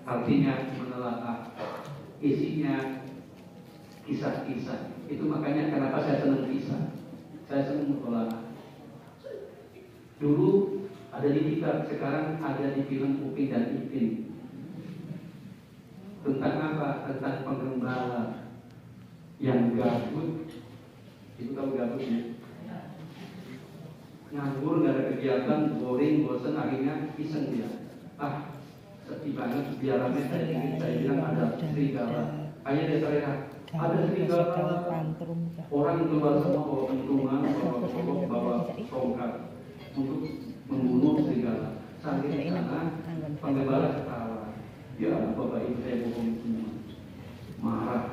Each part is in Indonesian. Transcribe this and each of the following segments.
artinya menelaah, isinya kisah-kisah. Itu makanya kenapa saya senang kisah, saya senang menelaah. Dulu ada di kita, sekarang ada di film Upin dan Ipin. Tentang apa? Tentang penggembala yang gabut. Itu tahu gabut ya? Nganggur, gak ada kegiatan, boring, bosan, akhirnya iseng dia. Sedih banget, biar rame saya bilang ada serigala. Hanya dia teriak, ada serigala. Orang keluar semua bawa pentungan, bawa tongkat untuk membunuh serigala. Sampai di sana, penggembala ketawa. Ya, bapak ibu saya bohong semua. Marah.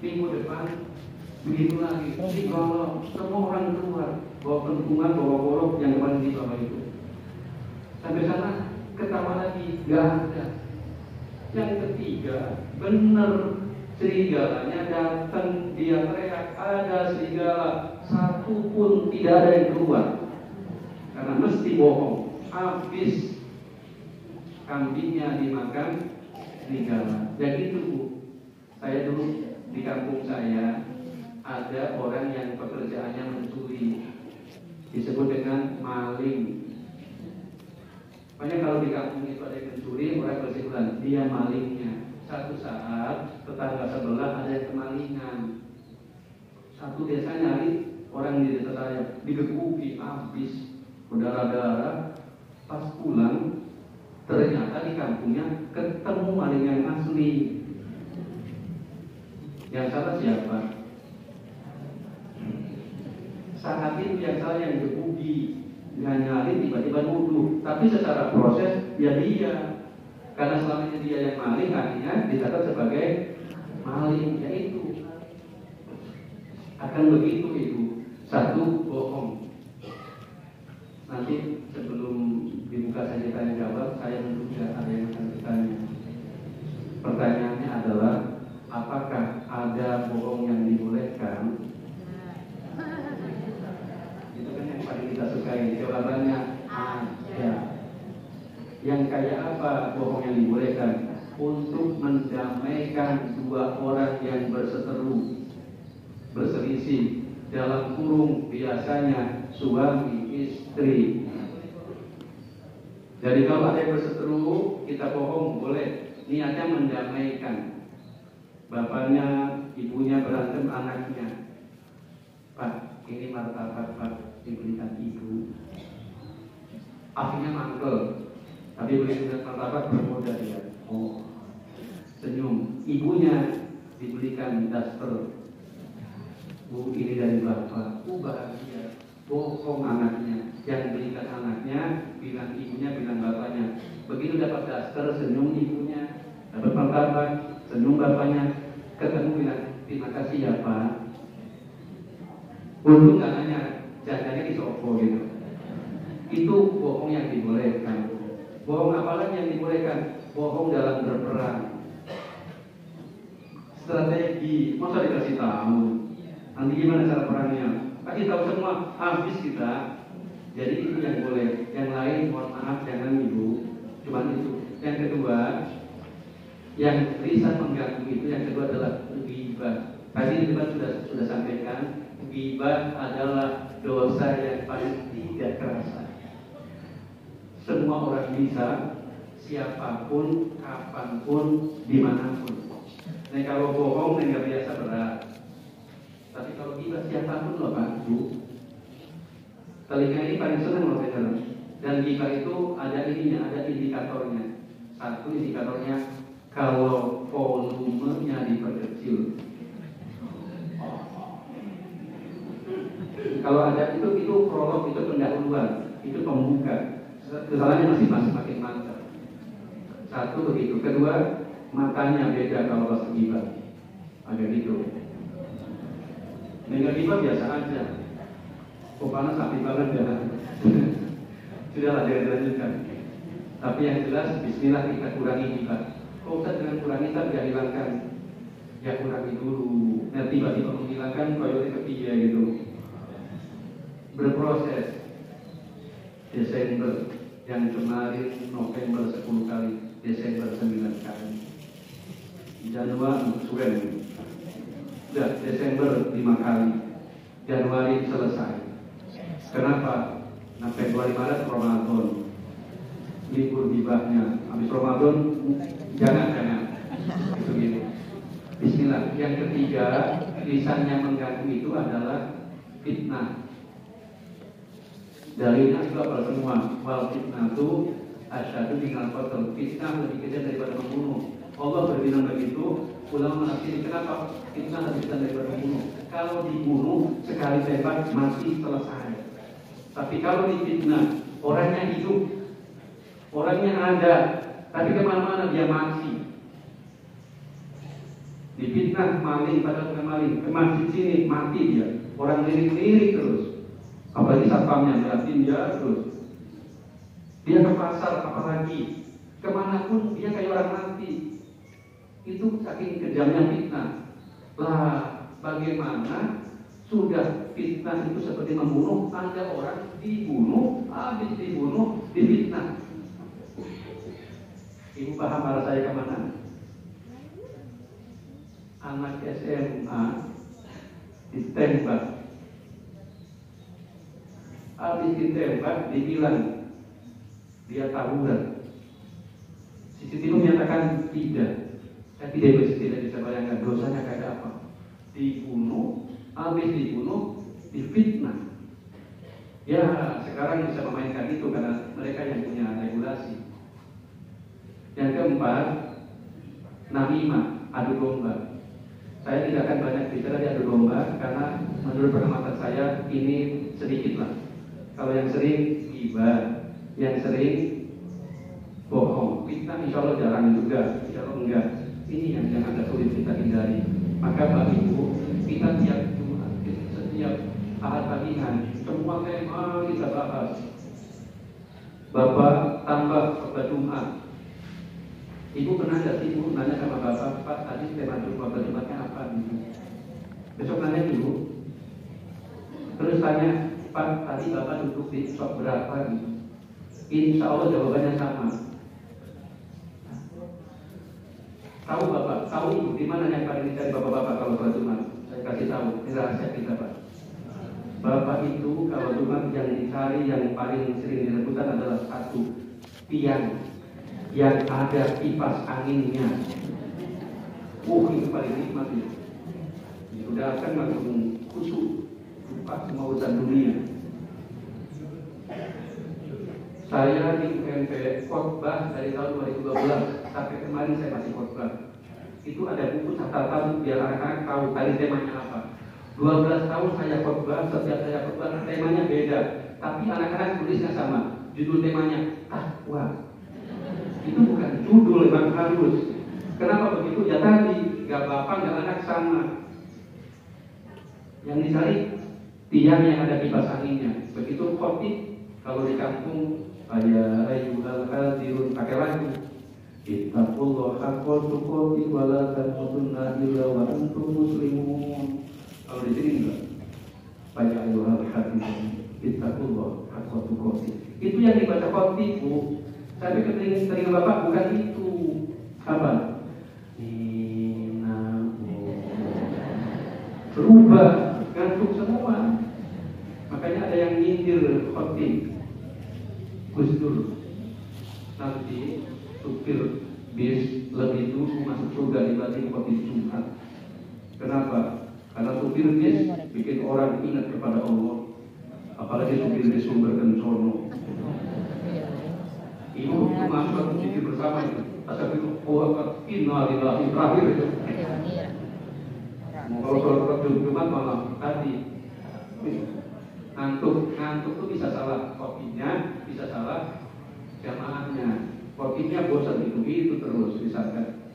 Minggu depan begitu lagi. Kalau semua orang keluar bawa pentungan, bawa golok yang kemarin di bapak itu. Sampai sana ketawa lagi, gak ada. Yang ketiga, benar serigalanya datang, dia teriak, ada serigala, satu pun tidak ada yang keluar. Karena mesti bohong, habis kambingnya dimakan serigala. Jadi itu Bu, saya dulu di kampung saya ada orang yang pekerjaannya mencuri, disebut dengan maling. Makanya kalau di kampung itu ada yang mencuri, orang berkesimpulan dia malingnya. Satu saat tetangga sebelah ada yang kemalingan. Satu desa nyari orang di desa saya, digebuki habis berdarah-darah. Pas pulang ternyata di kampungnya ketemu maling yang asli. Yang salah siapa? Saat itu yang salah yang digebuki. Dia nyari tiba-tiba nuduh, tapi secara proses dia karena selama ini dia yang maling, akhirnya dicatat sebagai maling. Yaitu akan begitu Ibu. Satu, bohong. Nanti sebelum dibuka saja tanya jawab, saya menduga ada yang akan bertanya. Pertanyaannya adalah, apakah ada bohong yang dibolehkan? Paling kita sukai. Jawabannya ada. Yang kayak apa bohong yang dibolehkan? Untuk mendamaikan dua orang yang berseteru, berselisih, dalam kurung biasanya suami istri. Jadi kalau ada yang berseteru, kita bohong boleh. Niatnya mendamaikan. Bapaknya, ibunya berantem, anaknya. Pak, ini martabak Pak diberikan ibu. Akhirnya mangkel, tapi berikan martabak bermodal dia. Oh, senyum. Ibunya diberikan daster. Bu, ini dari bapak. Bahagia. Bohong anaknya. Yang berikan anaknya, bilang ibunya, bilang bapaknya. Begitu dapat daster, senyum ibunya. Dapat martabak, senyum bapaknya. Ketemu bilang, terima kasih ya Pak. Untung gak nanya jaganya di sopo gitu. Itu bohong yang dibolehkan. Bohong apalagi yang dibolehkan? Bohong dalam berperang. Strategi, masa dikasih tahu? Nanti gimana cara perangnya? Kasih tahu semua, habis kita. Jadi itu yang boleh. Yang lain mohon maaf jangan Ibu. Cuman itu. Yang kedua, yang bisa mengganggu itu yang kedua adalah ghibah. Tadi kita sudah sampaikan. Ghibah adalah dosa yang paling tidak kerasa. Semua orang bisa, siapapun, kapanpun, dimanapun. Nah kalau bohong nggak biasa berat. Tapi kalau ghibah siapapun loh Pak, Bu. Telinga ini paling senang loh benar. Dan ghibah itu ada ininya, ada indikatornya. Satu indikatornya kalau volumenya diperkecil. Kalau ada itu prolog, itu pendahuluan, itu pembuka. Kesalahannya masih makin mantap. Satu begitu. Kedua, matanya beda kalau pas ghibah. Ada gitu. Dengan ghibah biasa aja. Kok panas api banget ya. Sudahlah jangan dilanjutkan. Tapi yang jelas, Bismillah kita kurangi ghibah. Kok usah dengan kurangi tapi ya hilangkan. Ya kurangi dulu. Nah tiba-tiba menghilangkan koyotnya ketiga gitu. Berproses. Desember yang kemarin November 10 kali Desember 9 kali. Januari sudah Desember 5 kali. Januari selesai. Kenapa? Nah, Februari Maret Ramadan. Libur hibahnya. Habis Ramadan jangan. Itu gitu. Bismillah. Yang ketiga, lisannya mengganggu itu adalah fitnah. Dalilnya juga pada semua. Wal fitnah itu asyadu minal qatl. Fitnah lebih kejam daripada membunuh. Allah berbilang begitu. Ulama menafsir kenapa fitnah lebih kejam daripada membunuh. Kalau dibunuh sekali tembak mati selesai. Tapi kalau difitnah, orangnya hidup, orangnya ada, tapi kemana-mana dia mati. Difitnah maling pada tukang maling, ke masjid sini mati dia. Orang lirik-lirik terus. Apalagi satpamnya ngeliatin dia terus. Dia ke pasar apalagi, kemanapun dia kayak orang mati. Itu saking kejamnya fitnah. Lah, bagaimana sudah fitnah itu seperti membunuh, ada orang dibunuh, habis dibunuh, difitnah. Ibu paham arah saya kemana? Anak SMA ditembak, habis ditembak dibilang dia tawuran. CCTV menyatakan tidak, tapi dia tidak bisa bayangkan dosanya kayak apa. Dibunuh, habis dibunuh, difitnah. Ya sekarang bisa memainkan itu karena mereka yang punya regulasi. Yang keempat, namimah, adu domba. Saya tidak akan banyak bicara di adu domba karena menurut pengamatan saya ini sedikit lah. Kalau yang sering ghibah, yang sering bohong, fitnah insya Allah jarang juga, insya Allah enggak. Ini yang agak sulit kita hindari. Maka Bapak Ibu, kita tiap Jumat, setiap Ahad pagian, semua tema kita bahas. Bapak tambah khotbah Jumat. Ibu pernah nggak sih Ibu nanya sama Bapak, Pak tadi tema khotbah Jumatnya apa? Besok nanya dulu. Terus tanya, Pak tadi Bapak duduk di shop berapa? Insya Allah jawabannya sama. Tahu Bapak, tahu Ibu di mana yang paling dicari Bapak-bapak kalau sholat Jumat? Saya kasih tahu, ini rahasia kita Pak. Bapak itu kalau Jumat yang dicari yang paling sering direbutan adalah satu tiang yang ada kipas anginnya. Itu paling nikmat ya. Sudah akan langsung khusyuk, lupa semua urusan dunia. Saya di UMP khotbah dari tahun 2012 sampai kemarin saya masih khotbah. Itu ada buku catatan biar anak-anak tahu tadi temanya apa. 12 tahun saya khotbah, setiap saya khotbah temanya beda, tapi anak-anak tulisnya sama. Judul temanya takwa. Itu bukan judul, memang halus. Kenapa begitu? Ya tadi gak bapak gak anak sama. Yang dicari tiang yang ada kipas anginnya. Begitu khotib kalau di kampung ya ayyuhal hadirun pakai lagu. Ittaqullah haqqa tuqatih wa la tamutunna illa wa antum muslimun. Kalau di sini enggak. Ya ayyuhal hadirun ittaqullah haqqa tuqatih. Itu yang dibaca khotib Bu. Tapi ketika Bapak bukan itu. Apa? Berubah, ngantuk semua. Makanya ada yang nyindir khotib. Gus Dur nanti supir bis lebih dulu masuk surga dibanding khotib Jumat. Kenapa? Karena supir bis bikin orang ingat kepada Allah. Apalagi supir bis sumber kencono. Ibu masuk zikir bersama itu. Astagfirullah, innalillahi terakhir itu. Kalau sholat Jumat malah tadi ngantuk itu bisa salah kopinya, bisa salah jamaahnya. Kopinya bosan itu terus misalkan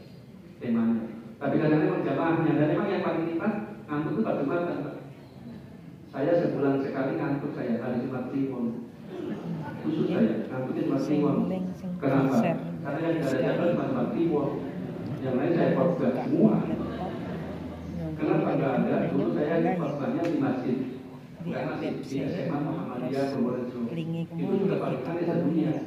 temanya. Tapi kadang-kadang memang jamaahnya dan memang yang paling nikmat ngantuk itu pada Jumatan Pak. Saya sebulan sekali ngantuk saya hari Jumat Kliwon. Khusus saya ngantuknya Jumat Kliwon. Kenapa? Karena yang ada jadwal cuma Jumat Kliwon. Yang lain saya khotbah semua. Kenapa nggak ada? Dulu saya khotbahnya di masjid. Karena di SMA Muhammadiyah Purworejo itu sudah paling kali sedunia.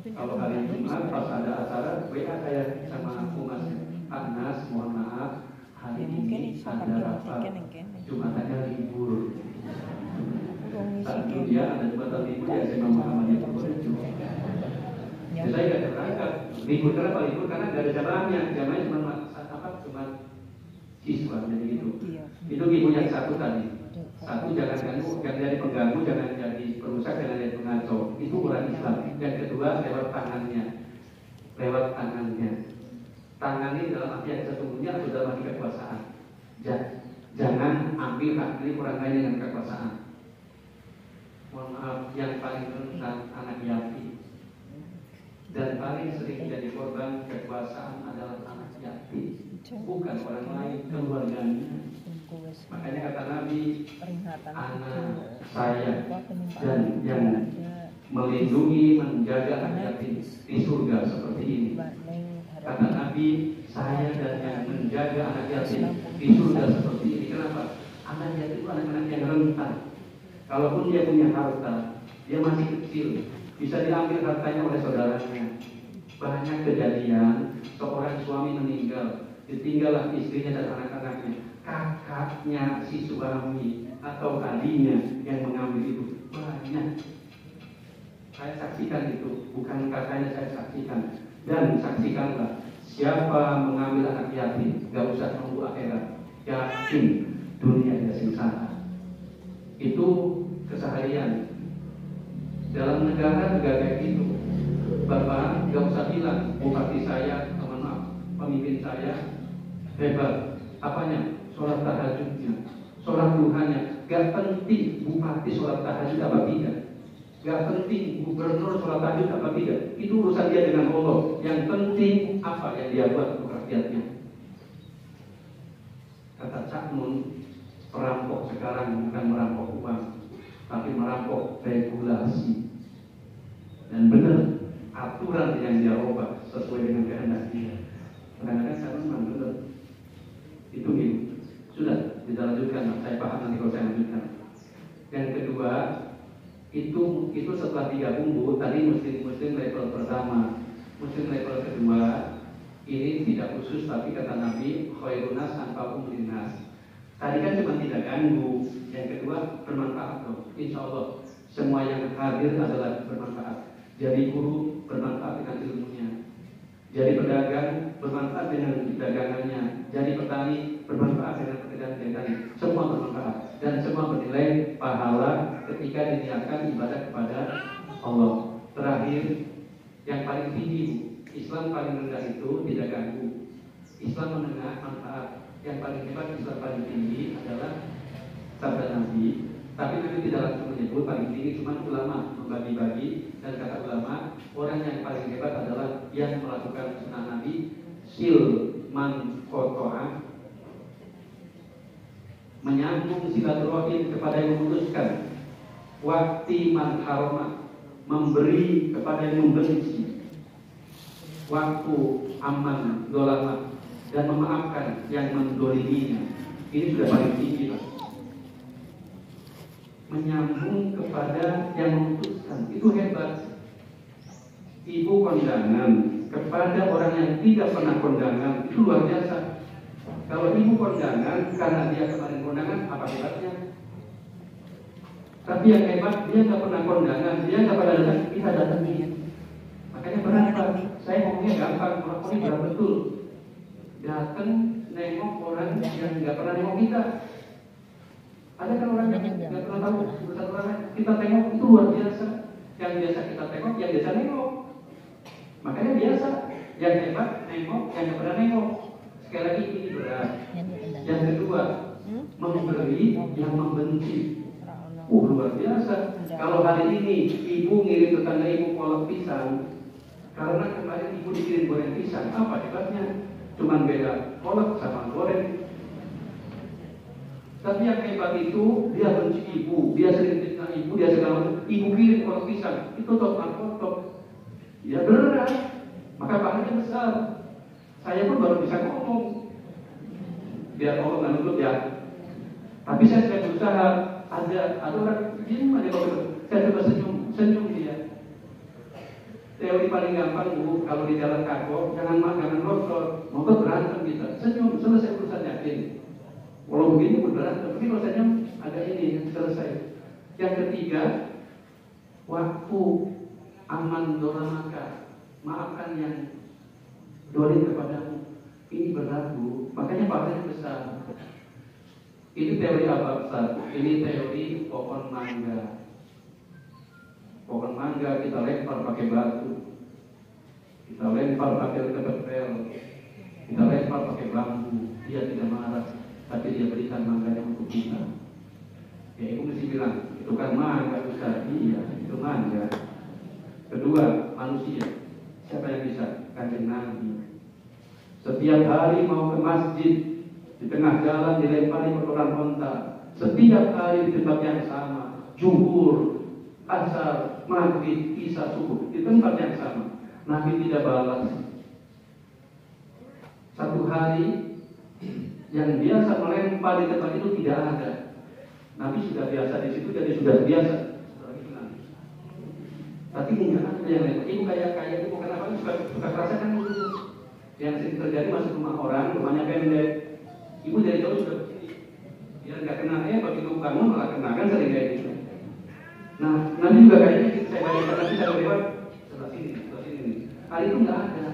Kalau hari Jumat pas ada acara, WA saya sama Mas Anas, mohon maaf, hari ini ada rapat, Jumatannya libur. Satu dia ada Jumatan libur, ya saya memahaminya boleh juga. Ya, saya nggak terangkat. Libur kenapa libur? Karena nggak ada jamaahnya. Jamaahnya cuma siswa, jadi gitu. Itu ibu yang satu tadi. Satu, jangan ganggu, jangan jadi pengganggu, jangan jadi perusak, jangan jadi pengacau. Itu orang Islam. Yang kedua, lewat tangannya. Lewat tangannya. Tangan ini dalam arti yang sesungguhnya atau dalam arti kekuasaan. Jangan ambil hak milik orang lain dengan kekuasaan. Mohon maaf, yang paling rentan anak yatim dan paling sering jadi korban kekuasaan adalah anak yatim, bukan orang lain, keluarganya. Makanya kata Nabi, anak saya dan yang melindungi, menjaga anak yatim di surga seperti ini. Kata Nabi, saya dan yang menjaga anak yatim di surga seperti ini. Kenapa? Anak yatim itu anak-anak yang rentan. Kalaupun dia punya harta, dia masih kecil, bisa diambil hartanya oleh saudaranya. Banyak kejadian, seorang suami meninggal, ditinggallah istrinya dan anak-anaknya. Kakaknya si suami atau adiknya yang mengambil itu banyak. Saya saksikan itu, bukan kakaknya, saya saksikan. Dan saksikanlah, siapa mengambil anak yatim, gak usah nunggu akhirat, yakin dunia dia sengsara. Itu keseharian. Dalam negara juga kayak gitu. Bapak gak usah bilang bupati saya, pemimpin saya hebat. Apanya? Sholat tahajudnya, sholat duhanya. Gak penting bupati sholat tahajud apa tidak, gak penting gubernur sholat tahajud apa tidak. Itu urusan dia dengan Allah. Yang penting apa yang dia buat untuk rakyatnya. Kata Cak Nun, perampok sekarang bukan merampok uang, tapi merampok regulasi. Dan benar, aturan yang dia ubah sesuai dengan kehendak dia. Kadang-kadang saya memang benar. Itu gitu. Sudah, kita lanjutkan. Saya paham nanti kalau saya lanjutkan. Yang kedua, itu setelah 3 bumbu. Tadi muslim level pertama. Muslim level kedua, ini tidak khusus, tapi kata Nabi, khairunas anfa'uhum linnas. Tadi kan cuma tidak ganggu. Yang kedua, bermanfaat dong. Insya Allah semua yang hadir adalah bermanfaat. Jadi guru bermanfaat dengan ilmunya. Jadi pedagang bermanfaat dengan dagangannya. Jadi petani bermanfaat dengan pekerjaan-pekerjaan. Semua bermanfaat dan semua bernilai pahala ketika diniatkan ibadah kepada Allah. Terakhir, yang paling tinggi, Islam paling rendah itu tidak ganggu. Islam menengah manfaat. Yang paling hebat, Islam paling tinggi adalah sabda Nabi. Tapi Nabi tidak langsung menyebut paling tinggi, cuma ulama membagi-bagi. Dan kata ulama, orang yang paling hebat adalah yang melakukan sunnah Nabi, silman kotoa, menyambung silaturahim kepada yang memutuskan, wakti man haroma, memberi kepada yang membenci, waktu aman dolama, dan memaafkan yang mendoliminya. Ini sudah paling tinggi, Pak. Menyambung kepada yang memutuskan, itu hebat. Ibu kondangan kepada orang yang tidak pernah kondangan, itu luar biasa. Kalau ibu kondangan karena dia kemarin kondangan, apa hebatnya? Tapi yang hebat, dia nggak pernah kondangan, dia nggak pernah datang, kita datangin. Makanya berapa? Saya ngomongnya gampang, ngomongnya berat betul. Datang nengok orang yang nggak pernah nengok kita. Ada kan orang yang nggak pernah tahu urusan orang lain, kita tengok itu luar biasa. Yang biasa kita tengok, yang biasa nengok. Makanya biasa, yang hebat nengok, yang nggak pernah nengok. Sekali lagi ini berat. Yang kedua, memberi yang membenci. Luar biasa. Kalau hari ini ibu ngirim tetangga ibu kolak pisang, karena kemarin ibu dikirim goreng pisang, apa hebatnya? Cuman beda kolak sama goreng. Tapi yang hebat itu, dia benci ibu, dia sering fitnah ibu, dia segala ibu kirim kolak pisang, itu top. Ya berat, maka pahalanya besar. Saya pun baru bisa ngomong, biar Allah nggak nutup ya. Tapi saya berusaha. Ada orang gimana kalau saya coba senyum dia. Saya teori paling gampang Bu, kalau di jalan kagok jangan ngobrol, mau berantem kita, senyum selesai urusan yakin. Kalau begini berantem, tapi kalau senyum agak ini selesai. Yang ketiga, waktu aman dolamaka, maafkan yang dolim kepadamu. Ini berat Bu, makanya pahalanya besar. Ini teori apa Ustaz? Ini teori pohon mangga. Pohon mangga kita lempar pakai batu, kita lempar pakai ketepel, kita lempar pakai bambu. Dia tidak marah, tapi dia berikan mangganya untuk kita. Ya ibu mesti bilang, itu kan mangga Ustaz. Iya, itu mangga. Kedua, manusia. Siapa yang bisa? Kanjeng Nabi. Setiap hari mau ke masjid, di tengah jalan dilempari kotoran onta. Setiap hari di tempat yang sama, zuhur, asar, maghrib, isya, subuh, di tempat yang sama. Nabi tidak balas. Satu hari yang biasa melempar di tempat itu tidak ada. Nabi sudah biasa di situ, jadi sudah biasa. Tapi enggak ada yang lempar. Ibu kayak ibu kenapa suka rasakan itu? Yang sering terjadi masuk rumah orang, rumahnya pendek. Ibu dari jauh sudah begini. Biar nggak kena begitu bangun malah kena, kan sering kayak gitu. Nah, nanti juga kayaknya saya bayangkan nanti saya lewat sebelah sini. Hari itu nggak ada.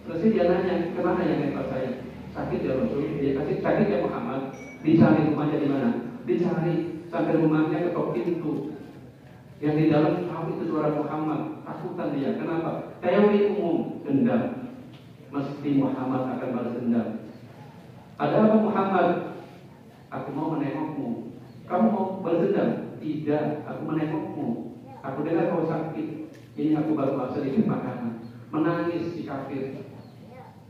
Selesai dia nanya, kemana yang lempar saya? Sakit ya Rasul, dia kasih sakit ya Muhammad. Dicari rumahnya di mana? Dicari sampai rumahnya ketok pintu. Yang di dalam tahu itu suara Muhammad, takutan dia. Kenapa? Teori umum dendam. Mesti Muhammad akan balas dendam. Ada apa Muhammad? Aku mau menengokmu. Kamu mau balas dendam? Tidak, aku menengokmu. Aku dengar kau sakit. Ini aku baru sedikit makanan. Menangis si kafir.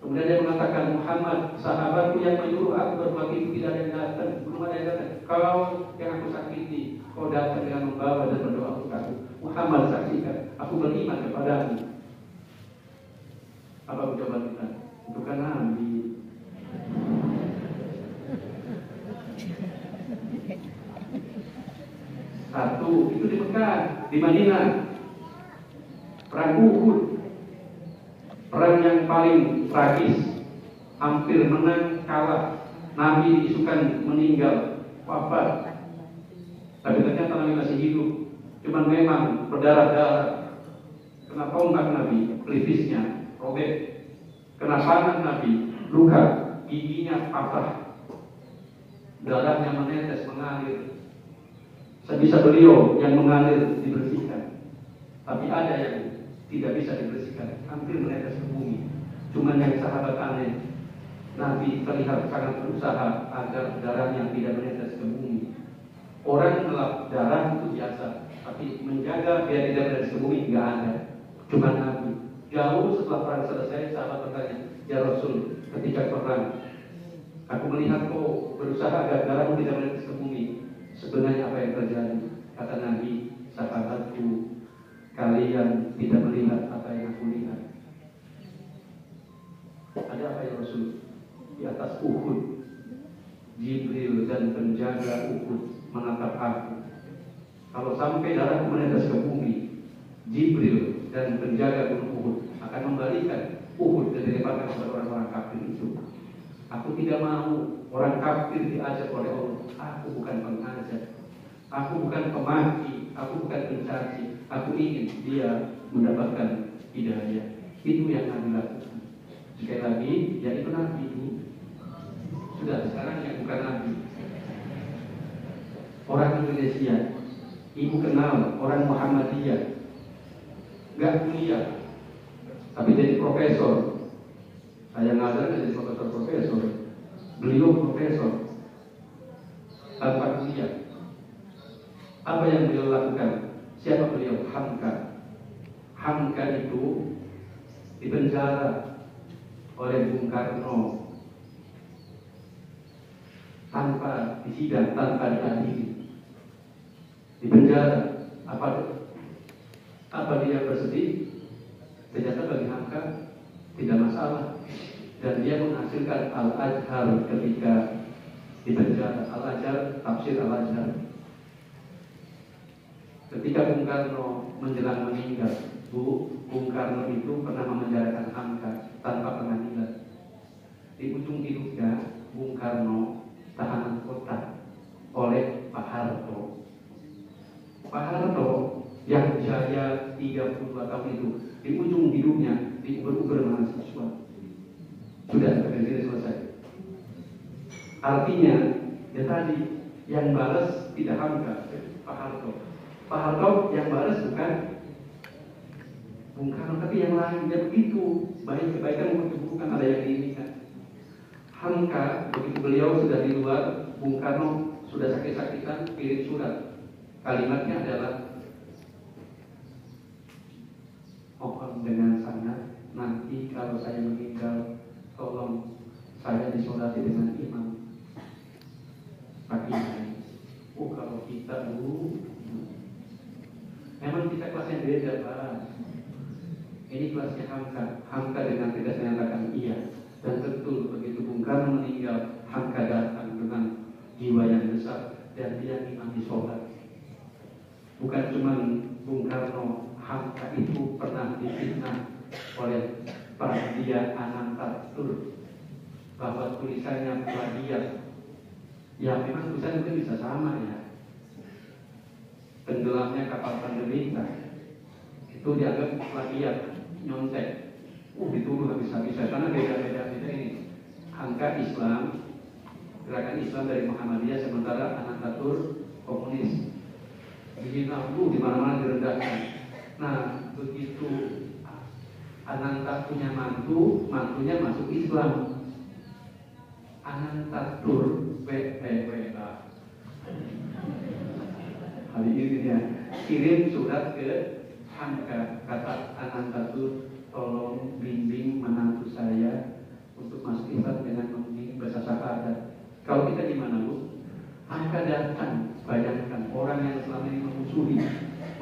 Kemudian dia mengatakan, Muhammad, sahabatku yang menyuruh aku berbuat itu tidak ada yang datang. Belum ada yang datang. Kau yang aku sakiti, kau datang dengan membawa dan berdoa untuk aku. Muhammad, saksikan, aku beriman kepadamu. Apa ucapan kita? Itu kan Nabi. Satu, itu di Mekah, di Madinah. Perang Uhud. Perang yang paling tragis. Hampir menang, kalah. Nabi diisukan meninggal, wafat. Tapi ternyata Nabi masih hidup. Cuman memang berdarah-darah. Kena tombak Nabi, pelipisnya robek. Kena panah Nabi, luka, giginya patah. Darahnya menetes, mengalir. Sebisa beliau yang mengalir dibersihkan. Tapi ada yang tidak bisa dibersihkan, hampir menetes ke bumi. Cuman yang sahabat aneh, Nabi terlihat sangat berusaha agar darahnya tidak menetes ke bumi. Orang melap darah itu biasa, tapi menjaga biar tidak menetes ke bumi nggak ada. Cuma Nabi. Jauh setelah perang selesai, sahabat bertanya, ya Rasul, ketika perang, aku melihat kau berusaha agar darahmu tidak menetes ke bumi. Sebenarnya apa yang terjadi? Kata Nabi, sahabatku, kalian tidak melihat apa yang aku lihat. Ada apa ya Rasul? Di atas Uhud, Jibril dan penjaga Uhud menatap aku. Kalau sampai darahku menetes ke bumi, Jibril dan penjaga gunung Uhud akan membalikan Uhud dan dilemparkan kepada orang-orang kafir itu. Aku tidak mau orang kafir diajak oleh Allah. Aku bukan pengajak, aku bukan pemaki, aku bukan pencaci. Aku ingin dia mendapatkan hidayah. Itu yang Nabi lakukan. Sekali lagi, ya itu Nabi. Sudah, sekarang yang bukan Nabi. Orang Indonesia, ibu kenal orang Muhammadiyah, gak kuliah, tapi jadi profesor. Saya ngajar jadi profesor. Beliau profesor tanpa kuliah. Apa yang beliau lakukan? Siapa beliau? Hamka. Hamka itu dipenjara oleh Bung Karno tanpa disidang, tanpa diadili. Dipenjara. Apa dia bersedih? Ternyata bagi Hamka tidak masalah. Dan dia menghasilkan Al-Azhar ketika di penjara. Al-Azhar, tafsir Al-Azhar. Ketika Bung Karno menjelang meninggal, Bu, Bung Karno itu pernah memenjarakan Hamka tanpa pengadilan. Di ujung hidupnya, Bung Karno tahanan kota oleh Pak Harto. Pak Harto yang jaya 32 tahun itu, di ujung hidupnya diuber-uber mahasiswa. Sudah sampai selesai. Artinya, ya tadi yang balas tidak Hamka, Pak Harto. Pak Harto yang balas bukan Bung Karno, tapi yang lain. Ya begitu, baik kebaikan maupun keburukan ada yang diinginkan. Hamka, begitu beliau sudah di luar, Bung Karno sudah sakit-sakitan, kirim surat. Kalimatnya adalah, mohon dengan sangat, nanti kalau saya meninggal, tolong saya disolati dengan imam. Pak Kiai, kalau kita dulu, memang kita kelasnya beda, Pak. Ini kelasnya Hamka. Hamka dengan tegas menyatakan iya. Dan betul begitu Bung Karno meninggal, Hamka datang dengan jiwa yang besar dan dia ngimami sholat. Bukan cuma Bung Karno, Hamka itu pernah difitnah oleh Pradia Anantatur bahwa tulisannya plagiat. Ya memang tulisan itu bisa sama ya. Tenggelamnya kapal Tanggerita itu dianggap plagiat, nyontek. Dituduh habis-habisan karena beda-beda ini. Hamka Islam, gerakan Islam dari Muhammadiyah, sementara Anantatur komunis. Dihina di mana-mana direndahkan. Nah, begitu Ananta punya mantu, mantunya masuk Islam. Anantatur hari ini dia kirim surat ke Hamka, kata Anantatur, tolong bimbing menantu saya untuk masuk Islam dengan memiliki bahasa syahadat. Kalau kita gimana, Bu? Hamka datang, bayangkan orang yang selama ini memusuhi,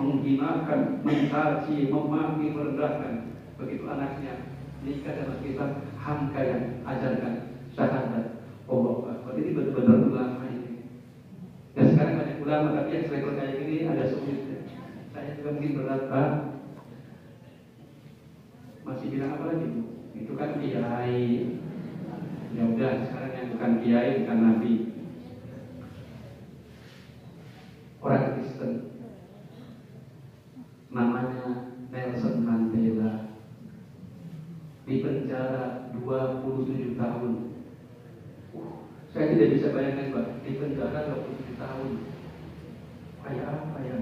menghinakan, mencaci, memaki, merendahkan. Begitu anaknya nikah dengan kita, Hamka yang ajarkan syahadat. Oh, ini benar-benar ulama ini. Dan sekarang banyak ulama, tapi yang selevel kayak gini ada sulitnya. Saya juga mungkin berat, Pak. Masih bilang apa lagi, Bu? Itu kan kiai. Ya udah, sekarang yang bukan kiai, bukan nabi. Orang Kristen, namanya Nelson Mandela, di penjara 27 tahun. Saya tidak bisa bayangkan, Pak, di penjara 27 tahun. Kayak apa ya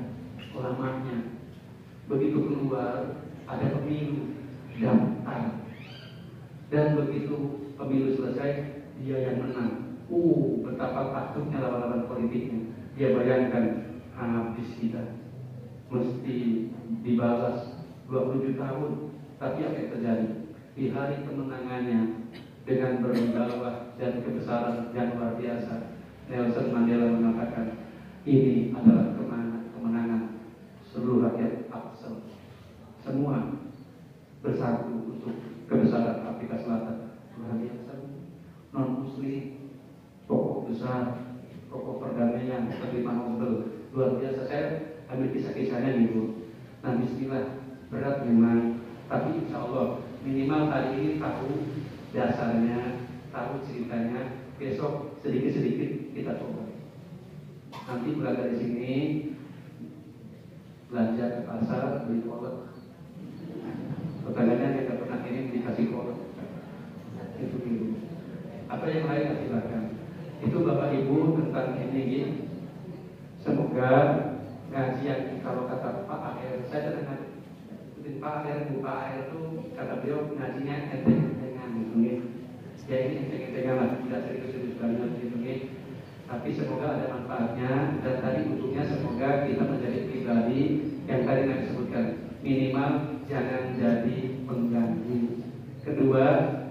ulamanya? Begitu keluar, ada pemilu, daftar. Dan begitu pemilu selesai, dia yang menang. Betapa takutnya lawan-lawan politiknya. Dia bayangkan, habis kita, mesti dibalas 27 tahun. Tapi apa yang terjadi? Di hari kemenangannya, dengan berwibawa dan kebesaran yang luar biasa, Nelson Mandela mengatakan, ini adalah kemenangan seluruh rakyat Afrika. Semua bersatu untuk kebesaran Afrika Selatan. Luar biasa. Non-Muslim, tokoh besar, tokoh perdamaian, penerima Nobel, luar biasa. Saya ambil kisah-kisahnya nih, Bu. Nah, bismillah, berat memang, tapi insya Allah minimal hari ini tahu dasarnya, tahu ceritanya. Besok sedikit-sedikit kita coba. Nanti mulai dari sini belanja ke pasar, beli kolak. Tetangganya kita pernah ini dikasih kolak. Itu dulu. Apa yang lain silakan. Itu Bapak Ibu tentang ini. Semoga ngaji yang kalau kata Pak Aher, saya dengar Pak Aher, Bu Pak Aher itu kata beliau ngajinya enteng-entengan gitu. Ya ini enteng-entengan lah, tidak serius-serius banget gitu. Tapi semoga ada manfaatnya, dan tadi ujungnya semoga kita menjadi pribadi yang tadi saya sebutkan, minimal jangan jadi pengganggu. Kedua,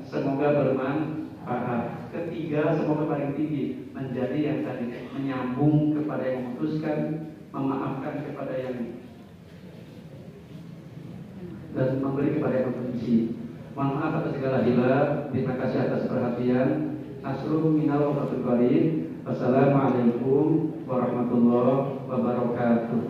semoga bermanfaat. Ketiga, semoga paling tinggi menjadi yang tadi menyambung kepada yang memutuskan, memaafkan kepada yang, dan memberi kepada yang membenci. Mohon maaf atas segala hilaf. Terima kasih atas perhatian. Asrum minal wafil qalim. Wassalamualaikum warahmatullahi wabarakatuh.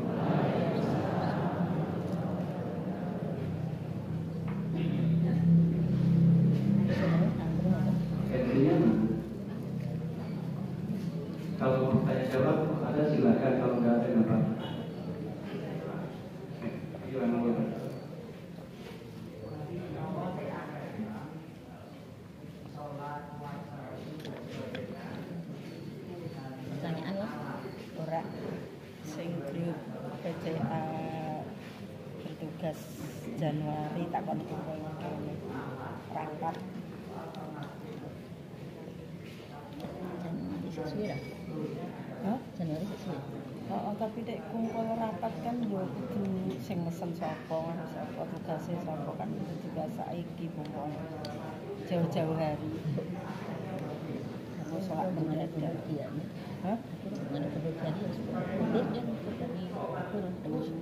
Januari tak kon kumpul rangkap. Januari sesuai lah. Hah? Januari sesuai. Oh, tapi dek kumpul rapat kan yo kudu sing mesen sapa tugase sapa kan juga saiki kumpul jauh-jauh hari. Mau sholat mendadak dia. Hah? Mana perlu tadi ya sudah. Dia tadi kurang terus.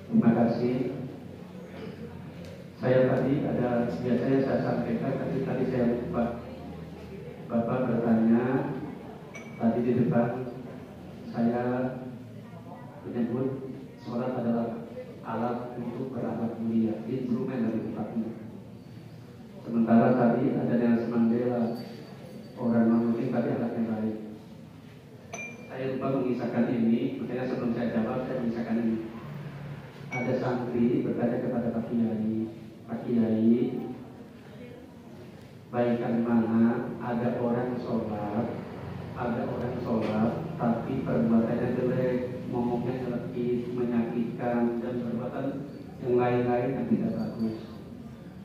Terima kasih. Saya tadi biasanya saya sampaikan, tapi tadi saya lupa. Bapak bertanya tadi di depan, saya menyebut sholat adalah alat untuk berakhlak mulia, instrumen dari tempatnya. Sementara tadi ada Nelson Mandela, orang non-muslim tapi akhlaknya baik. Saya lupa mengisahkan ini, makanya sebelum saya jawab saya mengisahkan ini. Ada santri bertanya kepada Pak Kiai, baikkan mana ada orang sholat, tapi perbuatannya jelek, ngomongnya nyelekit, menyakitkan, dan perbuatan yang lain-lain yang tidak bagus.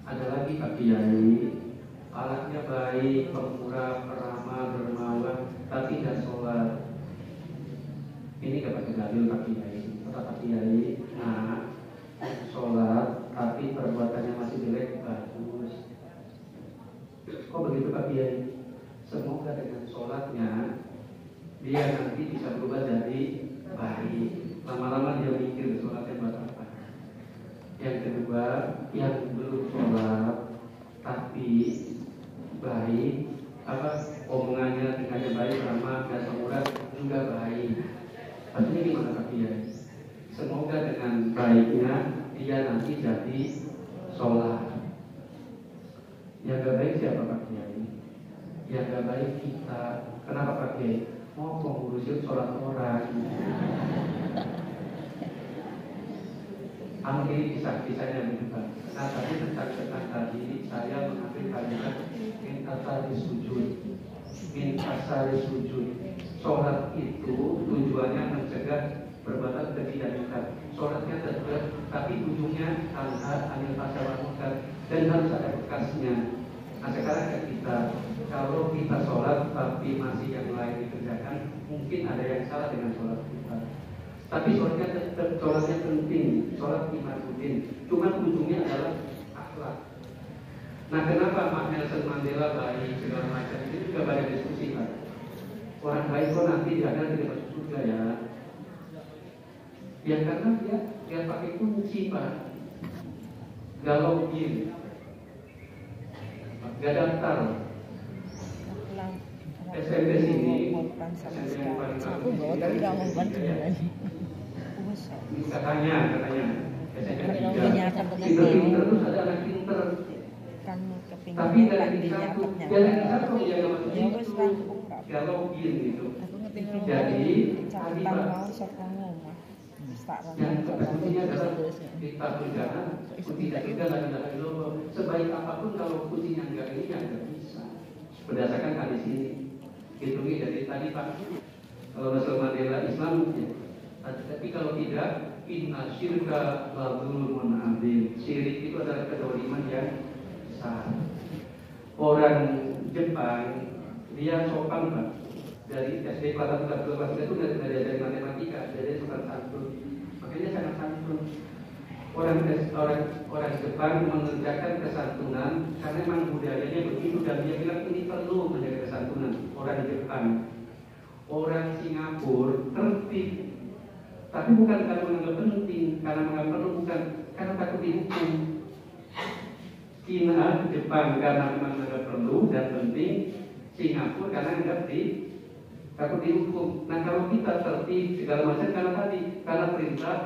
Ada lagi Pak Kiai, akhlaknya baik, pemurah, peramah, dermawan, tapi tidak sholat. Ini dapat dalil Pak Kiai. Kata Pak Kiai, nah, sholat tapi perbuatannya masih jelek, bagus. Kok begitu Pak Kiai? Semoga dengan sholatnya dia nanti bisa berubah jadi baik. Lama-lama dia mikir sholatnya buat apa. Yang kedua, yang belum sholat tapi baik, omongannya, tingkahnya baik, ramah, dan pemurah juga baik. Artinya gimana Pak Kiai? Semoga dengan baiknya dia nanti jadi sholat. Yang gak baik siapa Pak Kiai? Yang gak baik kita. Kenapa Pak Kiai? Mau ngurusin sholat orang. Ambil kisah-kisahnya begitu. Nah tadi tentang tadi saya mengambil kalimat min asari sujud. Sholat itu tujuannya mencegah perbuatan keji dan munkar. Sholatnya tetap, tapi ujungnya anil fahsya wal munkar, dan harus ada bekasnya. Nah sekarang kita, kalau kita sholat tapi masih yang lain dikerjakan, mungkin ada yang salah dengan sholat kita. Tapi sholatnya tetap, sholatnya penting, sholat imaduddin. Cuma ujungnya adalah akhlak. Nah kenapa Pak Nelson Mandela baik segala macam itu juga banyak diskusi Pak. Orang baik kok nanti ada di dalam surga ya? Ya karena dia pakai kunci Pak. Gak login, gak daftar. SMP sini, SMP yang paling aku bawa tapi gak mau bantu lagi. Katanya SMP 3 itu terus ada anak pinter. Tapi dari satu yang gak login gitu. Jadi tadi Pak, yang kuncinya adalah kita berjalan, tidak lagi sebaik apapun kalau kuncinya enggak ini ya enggak bisa. Berdasarkan hadis ini, hitungnya dari tadi Pak. Kalau Rasul Mandela Islam, ya. Tapi kalau tidak, inna syirka la dzulmun adzim. Syirik itu adalah kezaliman yang besar. Orang Jepang dia sopan Pak. Dari SD kelas 1 kelas 2 itu dari matematika, dari sopan santun. Makanya sangat santun. Orang Jepang mengerjakan kesantunan karena memang budayanya begitu, dan dia bilang ini perlu menjaga kesantunan. Orang Jepang, orang Singapura tertib, tapi bukan karena menganggap penting, karena menganggap perlu, bukan karena takut dihukum. Cina, Jepang karena memang menganggap perlu dan penting, Singapura karena menganggap takut dihukum. Nah kalau kita tertib segala macam karena perintah,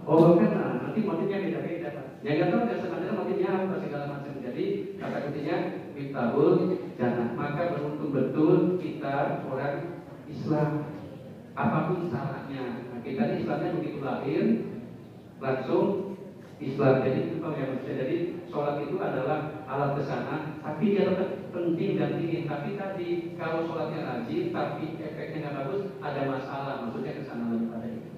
kan nanti motifnya beda-beda. Yang nggak tahu dan sebenarnya motifnya apa segala macam. Jadi kata kuncinya Miftahul Jannah. Maka beruntung betul kita orang Islam, apapun salahnya. Nah, kita ini Islamnya begitu lahir langsung Islam. Jadi itu Pak ya, jadi sholat itu adalah alat ke sana, tapi dia tetap penting dan tinggi. Tapi tadi kalau sholatnya rajin tapi efeknya nggak bagus, ada masalah. Maksudnya ke sana lebih pada itu.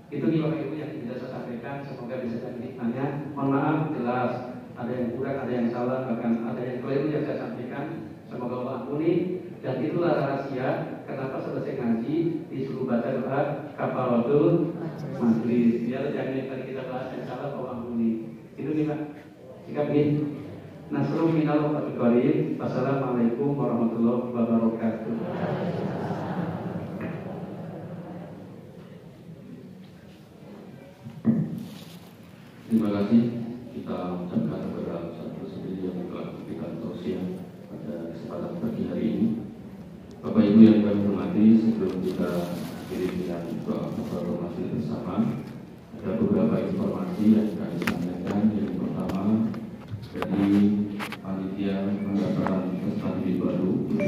Itu nih Bapak Ibu yang bisa saya sampaikan. Semoga bisa jadi hikmahnya. Mohon maaf jelas ada yang kurang, ada yang salah, bahkan ada yang keliru yang saya sampaikan. Semoga Allah ampuni. Dan itulah rahasia kenapa selesai ngaji disuruh baca doa kafaratul majlis. Biar jangan yang tadi kita bahas yang salah Allah ampuni. Itu nih Pak. Jika begitu, nasrul minal wa biqarin. Wassalamualaikum warahmatullahi wabarakatuh. Terima kasih. Kita ucapkan kepada Ustaz Rusdi yang telah memberikan tausiah pada kesempatan pagi hari ini. Bapak Ibu yang kami hormati, sebelum kita akhiri dengan doa kafaratul majlis bersama, ada beberapa informasi yang kami sampaikan.